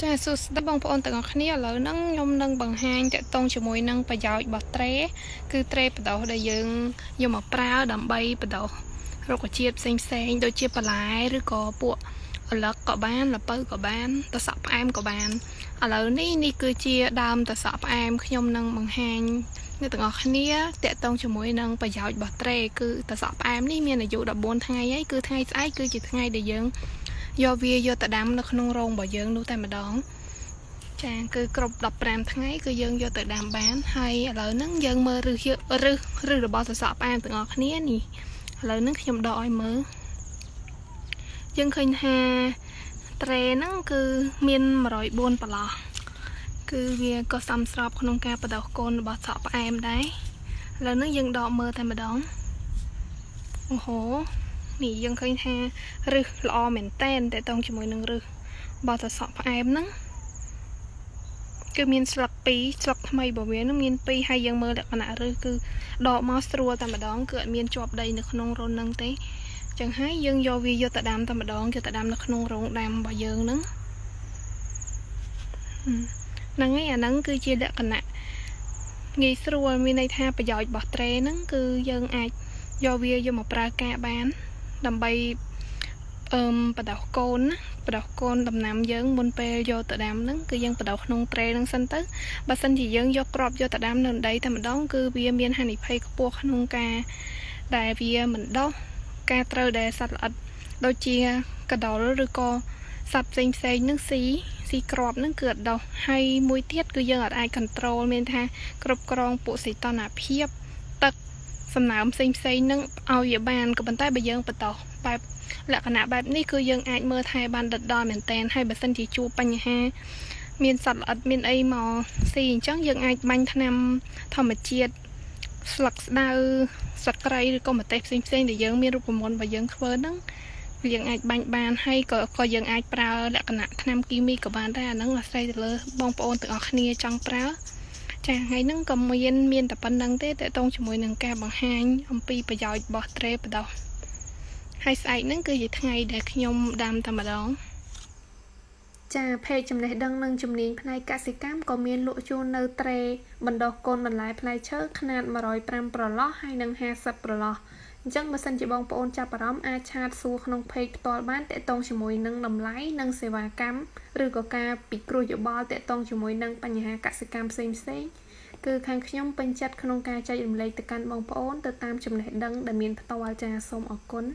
ចាសួស្តីបងប្អូនទាំងអស់គ្នាឥឡូវហ្នឹងខ្ញុំនឹងបង្ហាញតាក់ទងជាមួយនឹងប្រយោជន៍របស់ត្រេគឺត្រេបដោះដែលយើងយកមកប្រើដើម្បីបដោះរុក្ខជាតិផ្សេងៗដូចជាបន្លែឬក៏ពួកអលឹកក៏បានល្ពៅក៏បានតសក់ផ្អែមក៏បានឥឡូវនេះគឺជាដើមតសក់ផ្អែមខ្ញុំនឹងបង្ហាញអ្នកទាំងអស់គ្នាតាក់ទងជាមួយនឹងប្រយោជន៍របស់ត្រេគឺតសក់ផ្អែមនេះមានអាយុ14ថ្ងៃហើយគឺថ្ងៃស្អែកគឺជាថ្ងៃដែលយើងយកវាយកទៅដាំនៅក្នុងរោងរបស់យើងនោះតែម្ដងចាគឺគ្រប់15ថ្ងៃគឺយើងយកទៅដាំបានហើយឥឡូវហ្នឹងយើងមើលឫសរបស់សសក់ផ្អែមទាំងអស់គ្នានេះឥឡូវហ្នឹងខ្ញុំដកឲ្យមើលយើងឃើញថាត្រេហ្នឹងគឺមាន104ប្រឡោះគឺវាក៏សមស្របក្នុងការបដោះកូនរបស់សក់ផ្អែមដែរឥឡូវហ្នឹងយើងដកមើលតែម្ដងអូហូនេះយើងឃើញថាឫសល្អមែនតែនតែតងជាមួយនឹងឫសរបស់សសក់ផ្អែមហ្នឹងគឺមានស្លឹក2ស្លឹកថ្មីរបស់វានឹងមាន2ហើយយើងមើលលក្ខណៈឫសគឺដកមកស្រួលតែម្ដងគឺអត់មានជាប់ដីនៅក្នុងរន្ធហ្នឹងទេចឹងហើយយើងយកវាយកទៅដាំតែម្ដងយកទៅដាំនៅក្នុងរោងដាំរបស់យើងហ្នឹងហ្នឹងហើយអាហ្នឹងគឺជាលក្ខណៈងាយស្រួលមានន័យថាប្រយោជន៍របស់ត្រេហ្នឹងគឺយើងអាចយកវាយកមកប្រើការបានដើម្បីបដោះកូនដំណាំយើងមុនពេលយកទៅដាំហ្នឹងគឺយើងបដោះក្នុងត្រេហ្នឹងសិនទៅបើសិនជាយើងយកគ្រាប់យកទៅដាំនៅដីតែម្ដងគឺវាមានហានិភ័យខ្ពស់ក្នុងការដែលវាមិនដុះការត្រូវដែលសត្វល្អិតដូចជាកដុរឬក៏សត្វផ្សេងហ្នឹងស៊ីគ្រាប់ហ្នឹងគឺអត់ដុះហើយមួយទៀតគឺយើងអាច control មានថាគ្រប់គ្រងពួកសីតុណ្ហភាពទឹកសំណើមផ្សេងហ្នឹងឲ្យវាបានក៏ប៉ុន្តែបើយើងបដោះបែបលក្ខណៈបែបនេះគឺយើងអាចមើលថែបានដិតដល់មែនតែនហើយបើសិនជាជួបបញ្ហាមានសត្វល្អិតមានអីមកស៊ីអញ្ចឹងយើងអាចបាញ់ថ្នាំធម្មជាតិស្លឹកស្ដៅសត្វក្រៃឬក៏ម្ទេសផ្សេងដែលយើងមានរូបមន្តរបស់យើងធ្វើហ្នឹងយើងអាចបាញ់បានហើយក៏យើងអាចប្រើលក្ខណៈថ្នាំគីមីក៏បានដែរអាហ្នឹងអាស្រ័យទៅលើបងប្អូនទាំងអស់គ្នាចង់ប្រើចាថ្ងៃហ្នឹងក៏មានតែប៉ុណ្្នឹងទេតើតងជាមួយនឹងការបង្ហាញអំពីប្រយោជន៍របស់ត្រេបដោះហើយស្អែកហ្នឹងគឺជាថ្ងៃដែលខ្ញុំដាំតែម្ដងចាเพจចំណេះដឹងនិងជំនាញផ្នែកកសិកម្មក៏មានលក់ជូននៅត្រេបណ្ដោះកូនបន្លែផ្លែឈើຂະຫນាត105ប្រឡោះហើយនិង50ប្រឡោះអញ្ចឹងបើសិនជាបងប្អូនចាប់អារម្មណ៍អាចឆាតសួរក្នុងเพจផ្ទាល់បានតាក់ទងជាមួយនឹងតម្លៃនិងសេវាកម្មឬក៏ការពិគ្រោះយោបល់តាក់ទងជាមួយនឹងបញ្ហាកសិកម្មផ្សេងគឺខាងខ្ញុំពេញចិត្តក្នុងការចែករំលែកទៅកាន់បងប្អូនទៅតាមចំណេះដឹងដែលមានផ្ទាល់ចាសូមអរគុណ